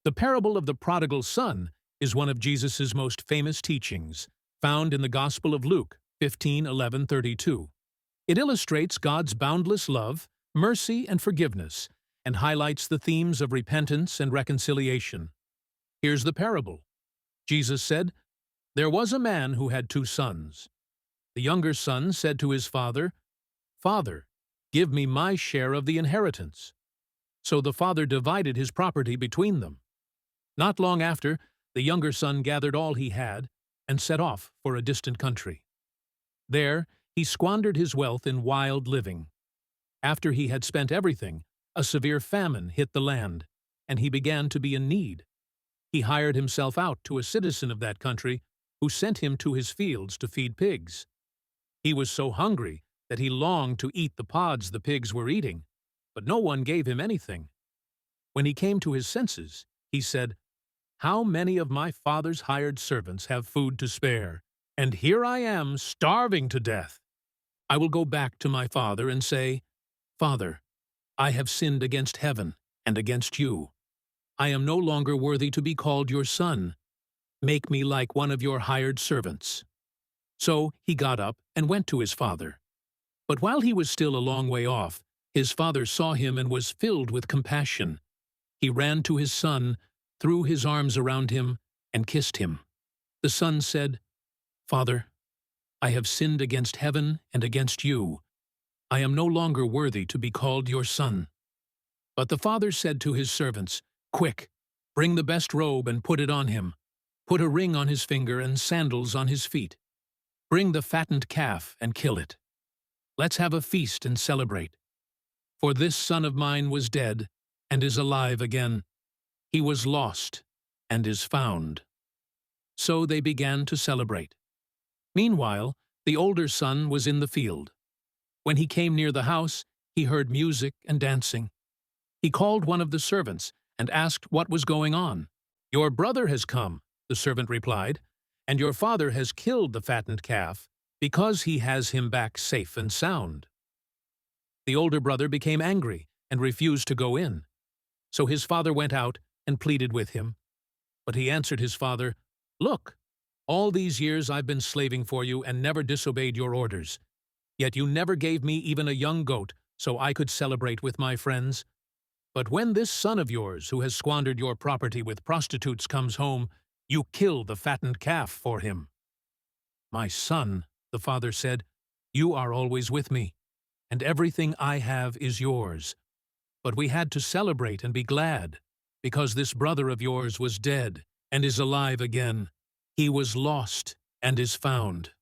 The parable of the prodigal son is one of Jesus' most famous teachings, found in the Gospel of Luke 15:11-32. It illustrates God's boundless love, mercy, and forgiveness, and highlights the themes of repentance and reconciliation. Here's the parable. Jesus said, "There was a man who had 2 sons. The younger son said to his father, 'Father, give me my share of the inheritance.' So the father divided his property between them. Not long after, the younger son gathered all he had and set off for a distant country. There, he squandered his wealth in wild living. After he had spent everything, a severe famine hit the land, and he began to be in need. He hired himself out to a citizen of that country, who sent him to his fields to feed pigs. He was so hungry that he longed to eat the pods the pigs were eating, but no one gave him anything. When he came to his senses, he said, 'How many of my father's hired servants have food to spare, and here I am starving to death? I will go back to my father and say, "Father, I have sinned against heaven and against you. I am no longer worthy to be called your son. Make me like one of your hired servants." So he got up and went to his father. But while he was still a long way off, his father saw him and was filled with compassion. He ran to his son, threw his arms around him, and kissed him. The son said, "Father, I have sinned against heaven and against you. I am no longer worthy to be called your son." But the father said to his servants, "Quick, bring the best robe and put it on him. Put a ring on his finger and sandals on his feet. Bring the fattened calf and kill it. Let's have a feast and celebrate. For this son of mine was dead and is alive again. He was lost and is found." So they began to celebrate. Meanwhile, the older son was in the field. When he came near the house, he heard music and dancing. He called one of the servants and asked what was going on. "Your brother has come," the servant replied, "and your father has killed the fattened calf because he has him back safe and sound." The older brother became angry and refused to go in. So his father went out and pleaded with him. But he answered his father, "Look, all these years I've been slaving for you and never disobeyed your orders. Yet you never gave me even a young goat so I could celebrate with my friends. But when this son of yours, who has squandered your property with prostitutes, comes home, you kill the fattened calf for him." "My son," the father said, "you are always with me, and everything I have is yours. But we had to celebrate and be glad, because this brother of yours was dead and is alive again. He was lost and is found."